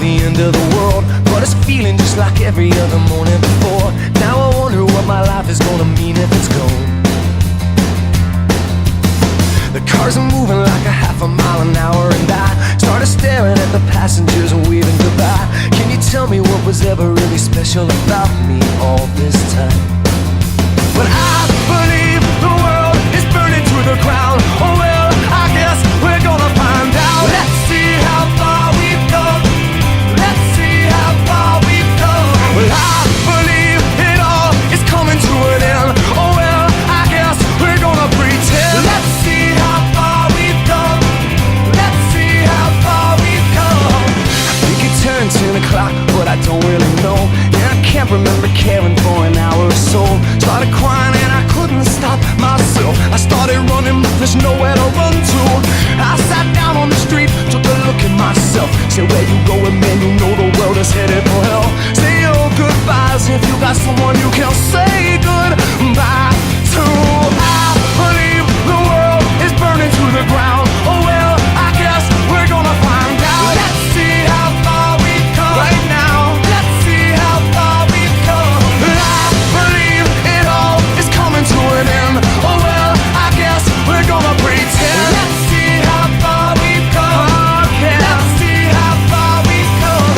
the end of the world, but it's feeling just like every other morning before. Now I wonder what my life is gonna mean if it's gone. The cars are moving like a half a mile an hour, and I started staring at the passengers and waving goodbye. Can you tell me what was ever really special about me all this time? But I believe the world is burning to the ground. Oh well, I guess we're gonna find out. Let's see how far we've come. Let's see how far we've come. Well, I believe it all is coming to an end. Oh well, I guess we're gonna pretend. Let's see how far we've come. Let's see how far we've come. I think it turned 10 o'clock, but I don't really know. And I can't remember caring for an hour or so. Started crying and I couldn't stop myself. I started running, but there's nowhere to run to. I sat down on the street, took a look at myself. Said, where you going, man? You know the world is headed for hell. Say your goodbyes if you got someone you can say goodbye to. I believe the world is burning to the ground. Oh well, I guess we're gonna find out. Let's see how far we've come right now. Let's see how far we've come. I believe it all is coming to an end. Oh well, I guess we're gonna pretend. Let's see how far we've come. Oh, yeah. Let's see how far we've come.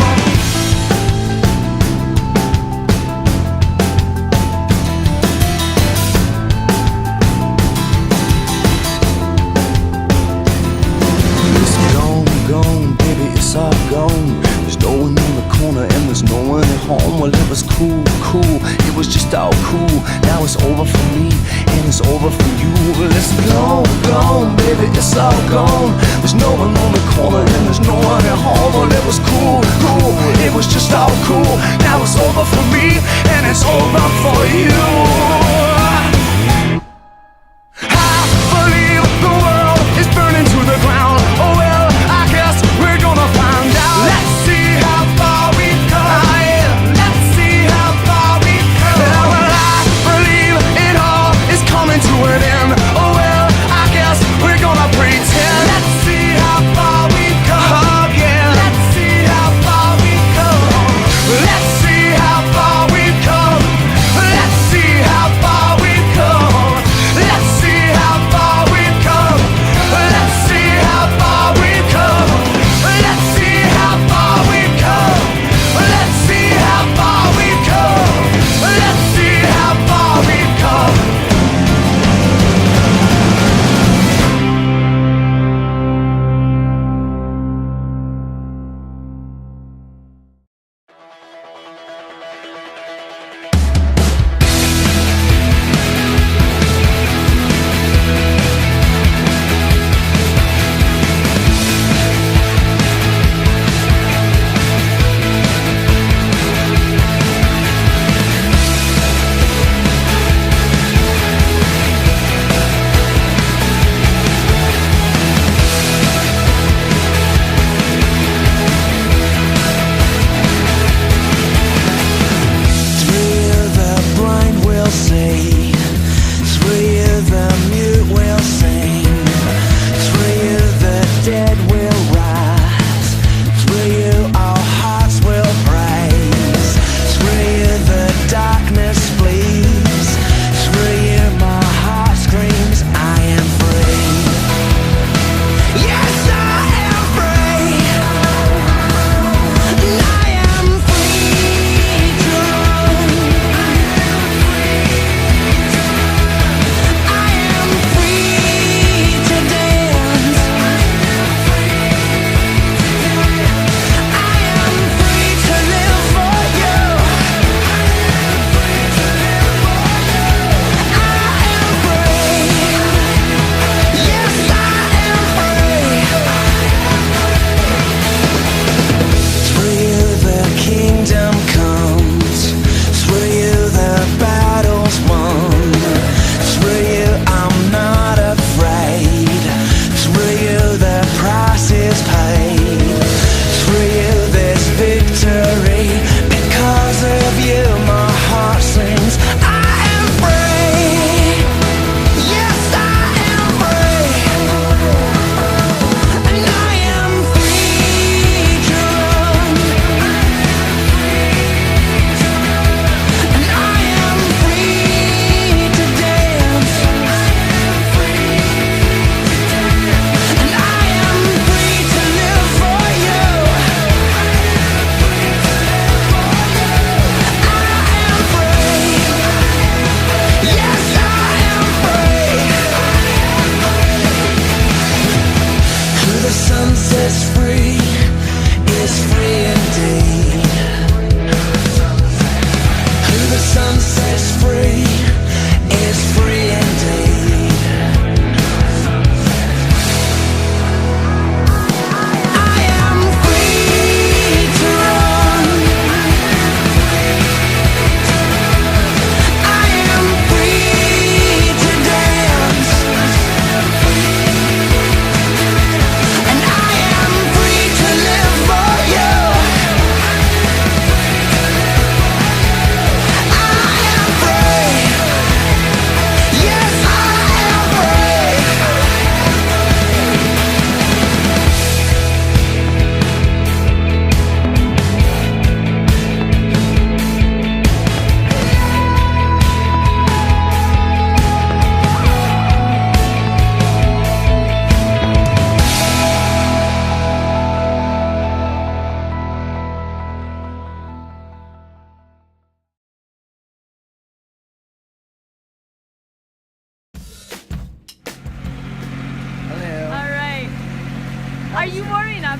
It's gone, baby, it's all gone. There's no one in the corner and there's no one at home. Well, it was cool, it was just all cool. Now it's over for me and it's over for you. Well, it's gone, baby, it's all gone. There's no one on the corner and there's no one at home. Well, it was cool, it was just all cool. Now it's over for me and it's over for you. I believe the world is burning to the ground. Oh well, I guess we're gonna find out. Let's see how far we've come. Oh, yeah. Let's see how far we've come. Well, I believe it all is coming to an end. Oh well, I guess we're gonna pretend. Let's see how far we've come. Oh yeah. Let's see how far we've come. Let's see how far we've come. Let's see how far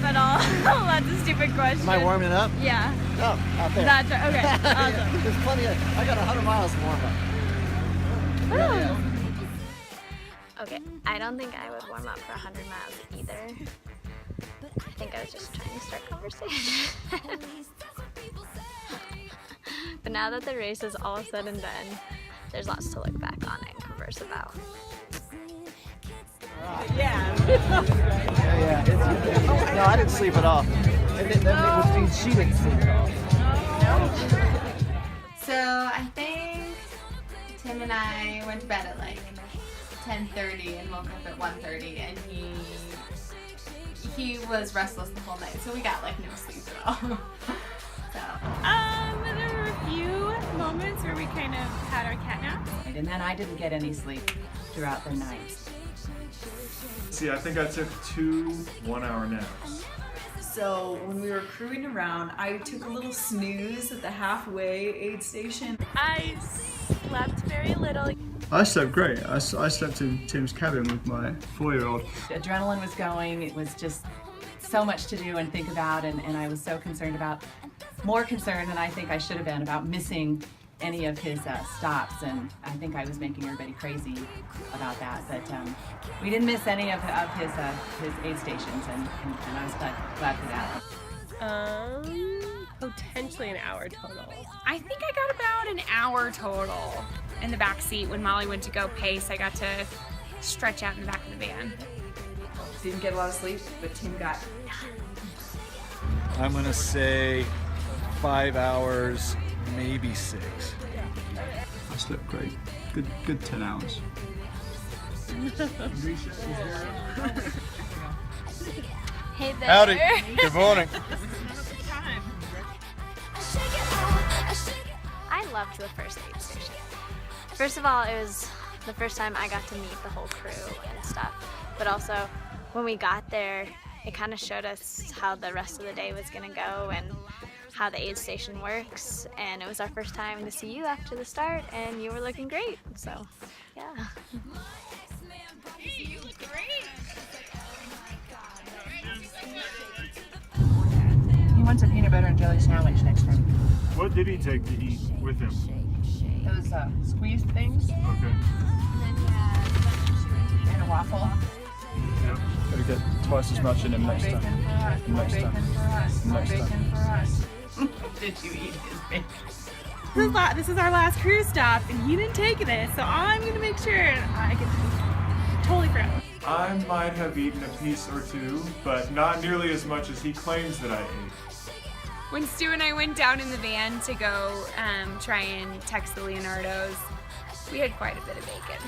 at all. That's a stupid question. Am I warming up? Yeah. Oh, out there. That's right. Okay. Awesome. There's plenty of, I got 100 miles to warm up. Okay, I don't think I would warm up for 100 miles either. I think I was just trying to start conversation. But now that the race is all said and done, there's lots to look back on and converse about. Yeah. No, I didn't sleep at all. She didn't sleep at all. So I think Tim and I went to bed at like 10:30 and woke up at 1:30, and he was restless the whole night, so we got like no sleep at all. So. There were a few moments where we kind of had our cat naps. And then I didn't get any sleep throughout the night. See, I think I took 2 1-hour naps. So when we were crewing around, I took a little snooze at the halfway aid station. I slept very little. I slept great. I slept in Tim's cabin with my 4-year-old. Adrenaline was going. It was just so much to do and think about, and I was so concerned about, more concerned than I think I should have been about missing any of his stops, and I think I was making everybody crazy about that. But we didn't miss any of his aid stations, and I was glad for that. Potentially an hour total. I think I got about an hour total in the back seat. When Molly went to go pace, I got to stretch out in the back of the van. Didn't get a lot of sleep, but Tim got. I'm gonna say 5 hours, maybe 6. I slept great. Good 10 hours. Hey there. Howdy. Good morning. I loved the first aid station. First of all, it was the first time I got to meet the whole crew and stuff, but also when we got there, it kind of showed us how the rest of the day was gonna go and how the aid station works, and it was our first time to see you after the start, and you were looking great, so yeah. Hey, you look great. He wants a peanut butter and jelly sandwich next time. What did he take to eat with him? Those squeezed things Okay. and a waffle. Yep. Gotta get twice as much in him next time. More bacon for us. More Next bacon time. for us. Did you eat his bacon? This is our last crew stop, and he didn't take this, so I'm gonna make sure I get totally forgot. I might have eaten a piece or two, but not nearly as much as he claims that I ate. When Stu and I went down in the van to go try and text the Leonardos, we had quite a bit of bacon.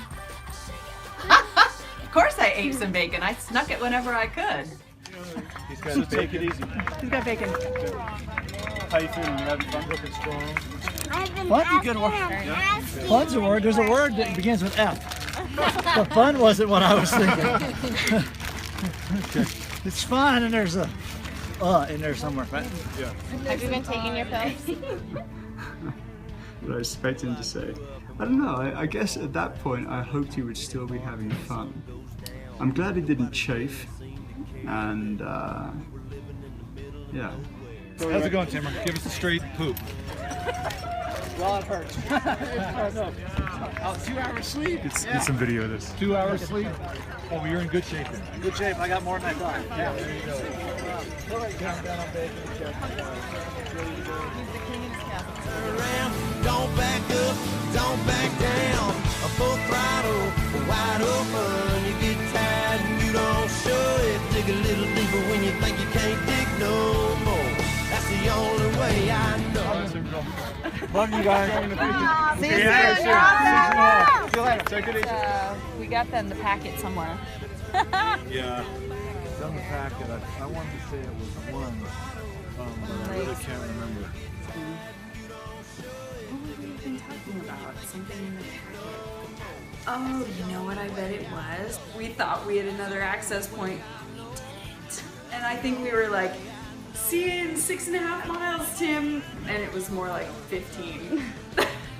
Of course I ate some bacon. I snuck it whenever I could. He's got take it easy. He's got bacon. How you feeling? You having fun? Looking strong. Fun's a good word. Fun's a word. There's a word that begins with F. But fun wasn't what I was thinking. Okay. It's fun, and there's a in there somewhere. Right? Yeah. Have you been taking your pills? What I expect him to say. I don't know, I guess at that point I hoped he would still be having fun. I'm glad he didn't chafe, and yeah. How's it going, Timmer? Give us a straight poop. Well, it hurts. 2 hours sleep. Get some video of this. 2 hours sleep? Oh, well, you're in good shape then. Good shape. I got more than I thought. Yeah, there you go. Don't back up, don't back down. A full throttle, wide open. You get tired and you don't show it. Dig a little deeper when you think you can't dig no more. That's the only way I know. Love you guys. See you Yeah, soon. sure. Awesome. See you later. Take it easy. We got them the packet somewhere. Yeah. It's on the packet. I wanted to say it was one, but I really can't remember. What have we been talking about? Something in the packet. Oh, you know what I bet it was? We thought we had another access point. We didn't. And I think we were like, see you in 6.5 miles, Tim. And it was more like 15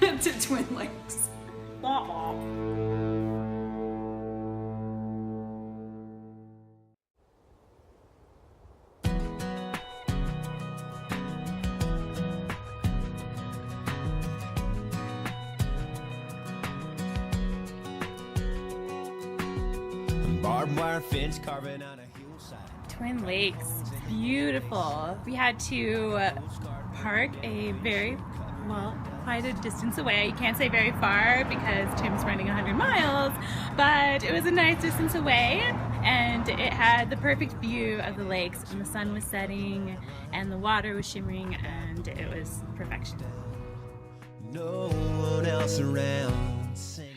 to Twin Lakes. Wah, wah. barbed wire fence carving out a hillside. Twin Lakes, beautiful. We had to park quite a distance away. You can't say very far because Tim's running 100 miles, but it was a nice distance away, and it had the perfect view of the lakes, and the sun was setting and the water was shimmering, and it was perfection. No one else around singing.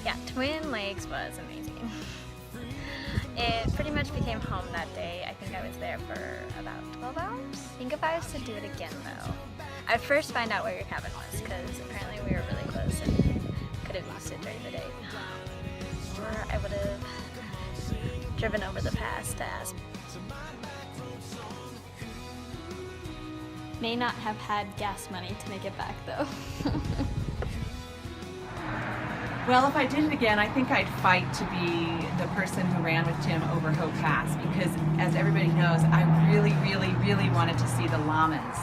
Yeah, Twin Lakes was amazing. It pretty much became home that day. I think I was there for about 12 hours. I think if I was to do it again though, I'd first find out where your cabin was, because apparently we were really close and could have used it during the day. Or I would have driven over the pass to ask. May not have had gas money to make it back though. Well, if I did it again, I think I'd fight to be the person who ran with Tim over Hope Pass, because as everybody knows, I really, really, really wanted to see the llamas.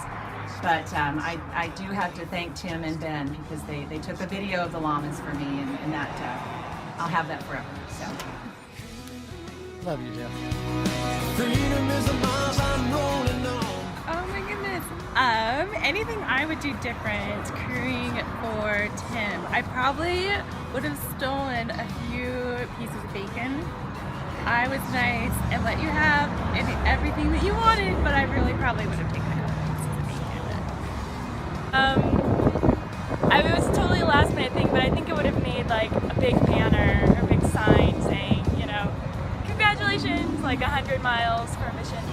But I do have to thank Tim and Ben, because they took a video of the llamas for me, and that I'll have that forever. So. Love you, Tim. Freedom is the miles I'm rolling on. Oh my goodness. Anything I would do different crewing for Tim. I probably would have stolen a few pieces of bacon. I was nice and let you have everything that you wanted, but I really probably would have taken a couple pieces of bacon. I mean, it was totally a last minute thing, but I think it would have made like a big banner or a big sign saying, you know, congratulations, like 100 miles for a mission.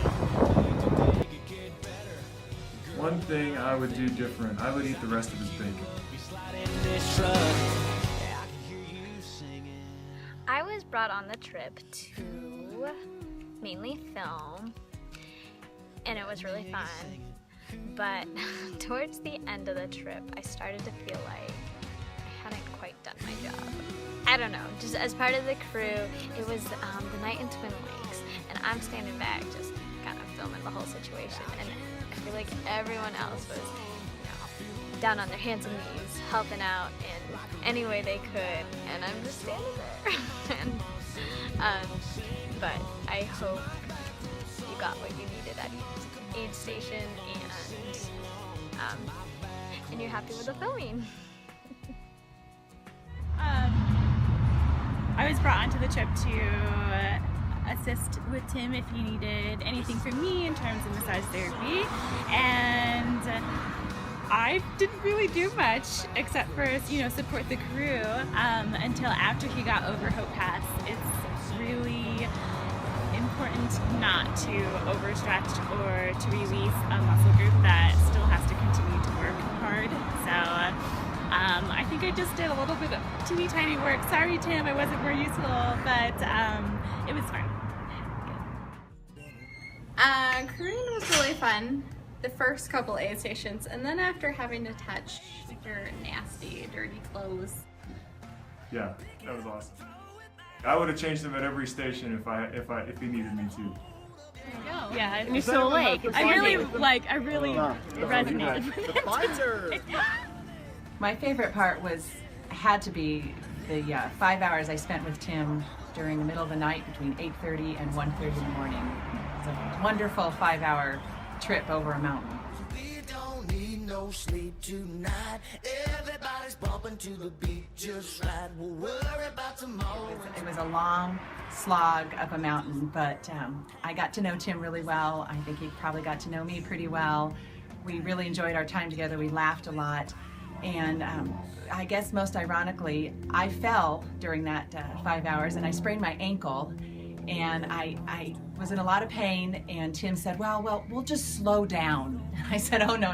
One thing I would do different, I would eat the rest of his bacon. I was brought on the trip to mainly film, and it was really fun. But towards the end of the trip, I started to feel like I hadn't quite done my job. I don't know, just as part of the crew, it was the night in Twin Lakes, and I'm standing back just kind of filming the whole situation, and I feel like everyone else was, down on their hands and knees, helping out in any way they could, and I'm just standing there. and, but I hope you got what you needed at each aid station, and you're happy with the filming. I was brought onto the trip to assist with Tim if he needed anything from me in terms of massage therapy, and I didn't really do much except for, support the crew until after he got over Hope Pass. It's really important not to overstretch or to release a muscle group that still has to continue to work hard. So I think I just did a little bit of teeny tiny work. Sorry, Tim, I wasn't more useful, but it was fun. Crewing was really fun the first couple aid stations, and then after having to touch your nasty, dirty clothes. Yeah, that was awesome. I would have changed him at every station if he needed me to. Yeah, and you're so awake. I really resonated. My favorite part had to be the 5 hours I spent with Tim during the middle of the night between 8:30 and 1:30 in the morning. It was a wonderful 5-hour trip over a mountain. We don't need no sleep tonight. Everybody's bumping to the beat just right. We'll worry about tomorrow. It was a long slog up a mountain, but I got to know Tim really well. I think he probably got to know me pretty well. We really enjoyed our time together. We laughed a lot. And I guess most ironically, I fell during that 5 hours and I sprained my ankle, and I was in a lot of pain, and Tim said, well, we'll just slow down. And I said, oh, no.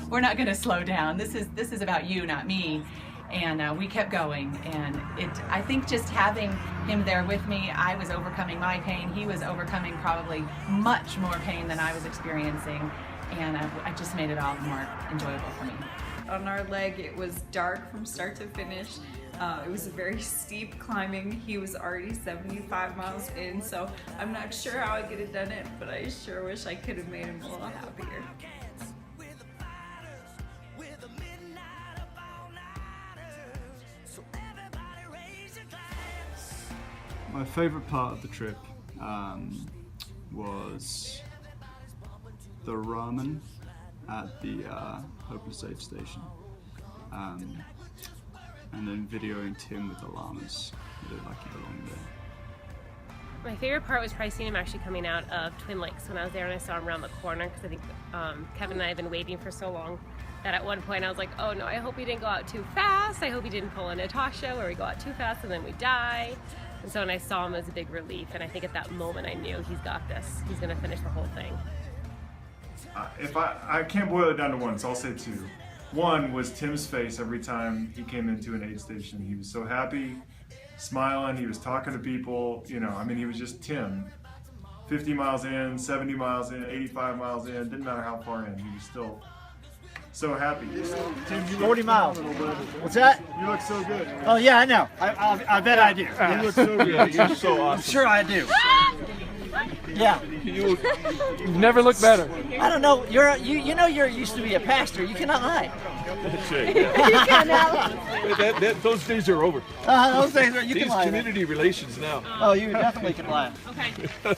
We're not gonna slow down. This is about you, not me. And we kept going, and I think just having him there with me, I was overcoming my pain. He was overcoming probably much more pain than I was experiencing, and I just made it all more enjoyable for me. On our leg, it was dark from start to finish. It was a very steep climbing. He was already 75 miles in, so I'm not sure how I could have done it, but I sure wish I could have made him a little happier. My favourite part of the trip was the ramen at the Hopeless Aid station, and then videoing Tim with the llamas who looked like he belonged there. My favorite part was probably seeing him actually coming out of Twin Lakes when I was there, and I saw him around the corner, because I think Kevin and I have been waiting for so long that at one point I was like, oh no, I hope he didn't go out too fast. I hope he didn't pull a Natasha where we go out too fast and then we die. And so when I saw him, it was a big relief, and I think at that moment I knew he's got this. He's gonna finish the whole thing. If I can't boil it down to one, so I'll say two. One was Tim's face every time he came into an aid station. He was so happy, smiling, he was talking to people, you know, I mean, he was just Tim. 50 miles in, 70 miles in, 85 miles in, didn't matter how far in, he was still so happy. Tim, 40 miles. What's that? You look so good. Oh yeah, I know. I bet I do. You look so good. You're so awesome. I'm sure I do. Yeah. You've never looked better. I don't know. You know you used to be a pastor. You cannot lie. That's right. Yeah. Those days are over. Those days are. You can lie. These community relations now. Oh, you definitely can lie. Okay. The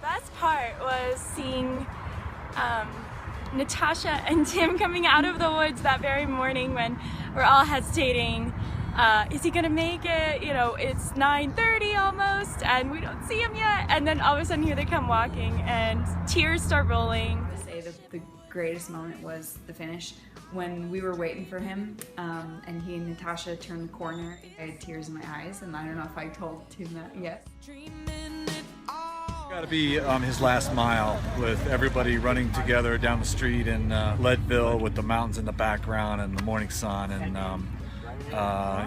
best part was seeing Natasha and Tim coming out of the woods that very morning when we're all hesitating. Is he gonna make it? You know, it's 9:30 almost and we don't see him yet. And then all of a sudden here they come walking and tears start rolling. Say the greatest moment was the finish when we were waiting for him and he and Natasha turned the corner. I had tears in my eyes, and I don't know if I told Tim that yet. Got to be his last mile with everybody running together down the street in Leadville with the mountains in the background and the morning sun, and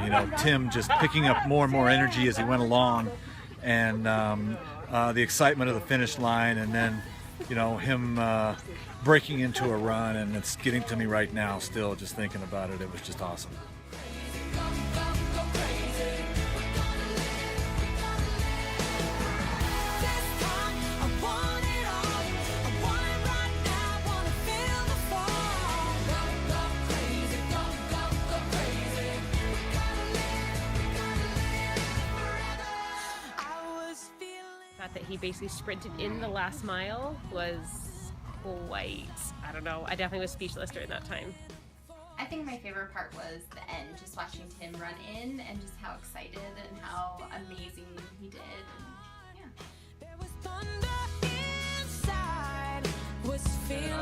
you know, Tim just picking up more and more energy as he went along, and the excitement of the finish line, and then, you know, him breaking into a run, and it's getting to me right now still just thinking about it. It was just awesome. That he basically sprinted in the last mile was quite, I don't know, I definitely was speechless during that time. I think my favorite part was the end, just watching Tim run in and just how excited and how amazing he did. I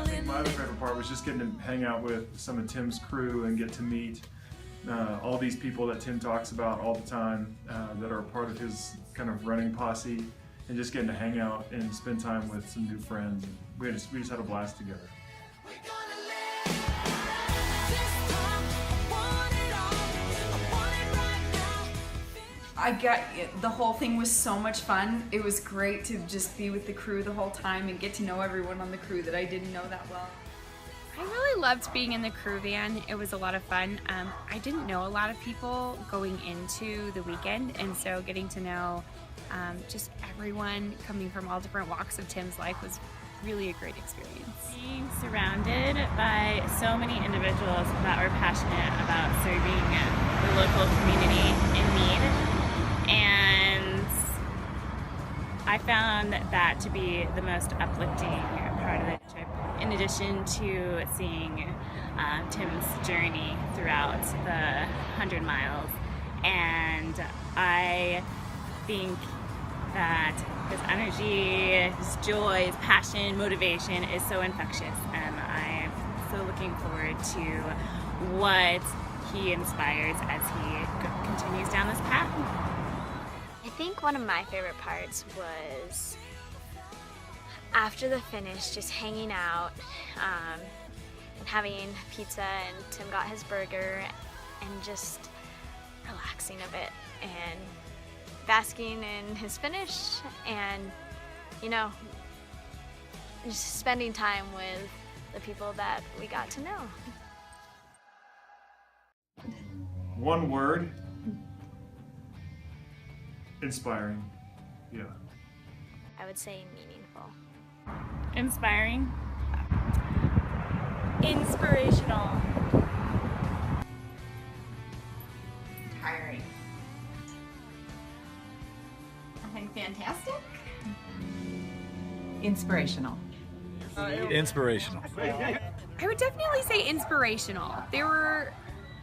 think my other favorite part was just getting to hang out with some of Tim's crew and get to meet all these people that Tim talks about all the time that are part of his kind of running posse, and just getting to hang out and spend time with some new friends. We just had a blast together. The whole thing was so much fun. It was great to just be with the crew the whole time and get to know everyone on the crew that I didn't know that well. I really loved being in the crew van. It was a lot of fun. I didn't know a lot of people going into the weekend, and so getting to know just everyone coming from all different walks of Tim's life was really a great experience. Being surrounded by so many individuals that were passionate about serving the local community in need, and I found that to be the most uplifting part of the trip. In addition to seeing Tim's journey throughout the 100 miles, and I think that his energy, his joy, his passion, motivation is so infectious, and I'm so looking forward to what he inspires as he continues down this path. I think one of my favorite parts was after the finish, just hanging out and having pizza, and Tim got his burger, and just relaxing a bit and basking in his finish, and, you know, just spending time with the people that we got to know. One word: inspiring. Yeah. I would say meaningful. Inspiring. Inspirational. Tiring. Fantastic. Inspirational. Inspirational. I would definitely say inspirational.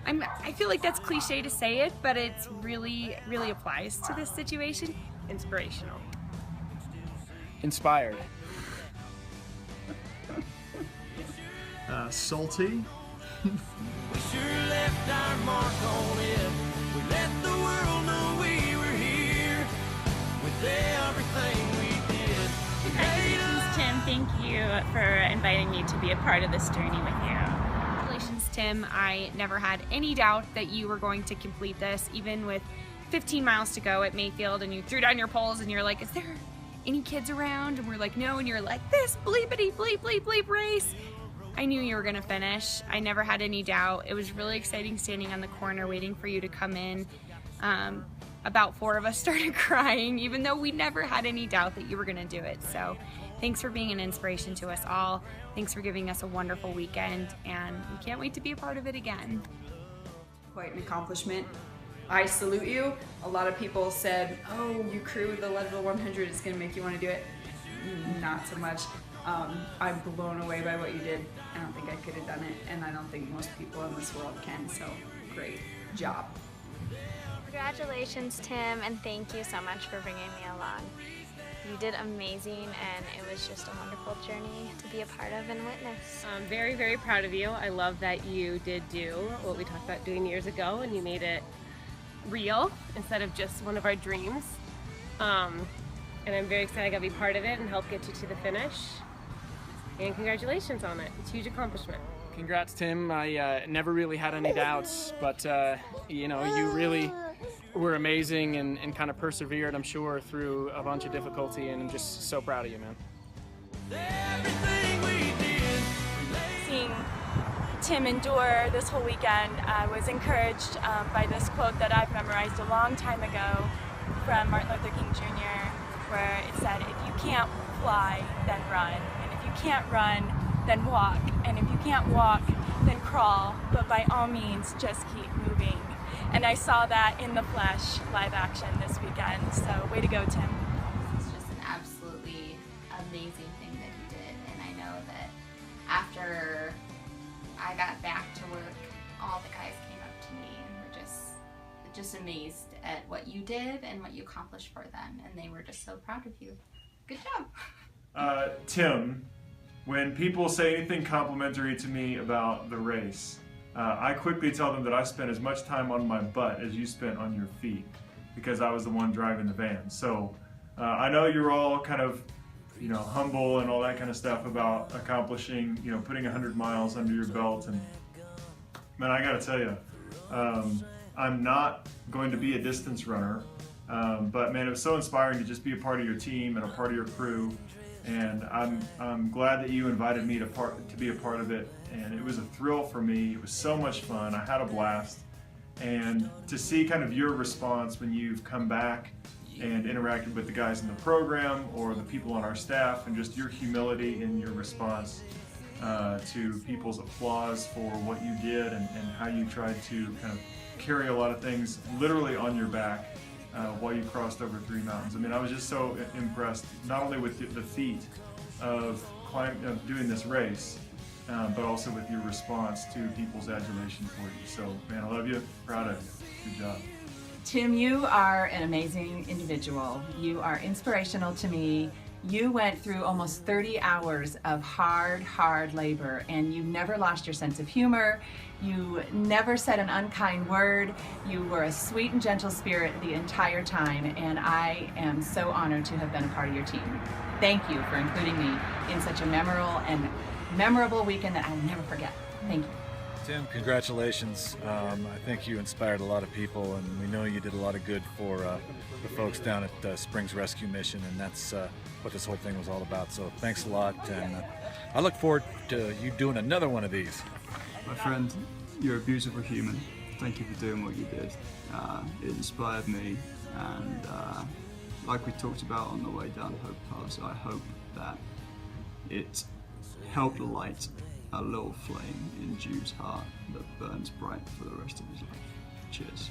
I feel like that's cliche to say it, but it's really applies to this situation. Inspirational. Inspired. Salty. We sure left our mark on it. We let the world know we were here with everything we did. Congratulations, Tim. Thank you for inviting me to be a part of this journey with you. Congratulations, Tim. I never had any doubt that you were going to complete this, even with 15 miles to go at Mayfield, and you threw down your poles and you're like, is there any kids around? And we're like, no, and you're like, this bleepity bleep bleep bleep race. I knew you were gonna finish. I never had any doubt. It was really exciting standing on the corner waiting for you to come in. About 4 of us started crying, even though we never had any doubt that you were gonna do it. So thanks for being an inspiration to us all. Thanks for giving us a wonderful weekend, and we can't wait to be a part of it again. Quite an accomplishment. I salute you. A lot of people said, oh, you crewed the Leadville 100, it's gonna make you wanna do it. Not so much. I'm blown away by what you did. I don't think I could have done it, and I don't think most people in this world can, so great job. Congratulations, Tim, and thank you so much for bringing me along. You did amazing, and it was just a wonderful journey to be a part of and witness. I'm very, very proud of you. I love that you did do what we talked about doing years ago, and you made it real instead of just one of our dreams. And I'm very excited I got to be part of it and help get you to the finish. And congratulations on it. It's a huge accomplishment. Congrats, Tim. I never really had any doubts, but you know, you really were amazing and kind of persevered, I'm sure, through a bunch of difficulty, and I'm just so proud of you, man. Seeing Tim endure this whole weekend, I was encouraged by this quote that I've memorized a long time ago from Martin Luther King Jr., where it said, if you can't fly, then run. And if you can't run, then walk. And if you can't walk, then crawl. But by all means, just keep moving. And I saw that in the flesh, live action this weekend. So way to go, Tim. This is just an absolutely amazing thing that you did. And I know that after I got back to work, all the guys came up to me and were just amazed at what you did and what you accomplished for them. And they were just so proud of you. Good job. Tim, when people say anything complimentary to me about the race, I quickly tell them that I spent as much time on my butt as you spent on your feet, because I was the one driving the van. So I know you're all kind of, you know, humble and all that kind of stuff about accomplishing, you know, putting 100 miles under your belt. And man, I gotta tell you, I'm not going to be a distance runner, but man, it was so inspiring to just be a part of your team and a part of your crew. And I'm glad that you invited me to be a part of it, and it was a thrill for me. It was so much fun. I had a blast, and to see kind of your response when you've come back and interacted with the guys in the program or the people on our staff, and just your humility in your response to people's applause for what you did and how you tried to kind of carry a lot of things literally on your back while you crossed over 3 mountains. I mean, I was just so impressed, not only with the feat of doing this race, but also with your response to people's adulation for you. So, man, I love you, proud of you, good job. Tim, you are an amazing individual. You are inspirational to me. You went through almost 30 hours of hard labor, and you never lost your sense of humor. You never said an unkind word. You were a sweet and gentle spirit the entire time, and I am so honored to have been a part of your team. Thank you for including me in such a memorable weekend that I'll never forget. Thank you. Tim, congratulations. I think you inspired a lot of people, and we know you did a lot of good for the folks down at Springs Rescue Mission, and that's what this whole thing was all about. So thanks a lot, and I look forward to you doing another one of these. My friend, you're a beautiful human. Thank you for doing what you did. It inspired me, and like we talked about on the way down Hope Pass, I hope that it helped light a little flame in Jude's heart that burns bright for the rest of his life. Cheers.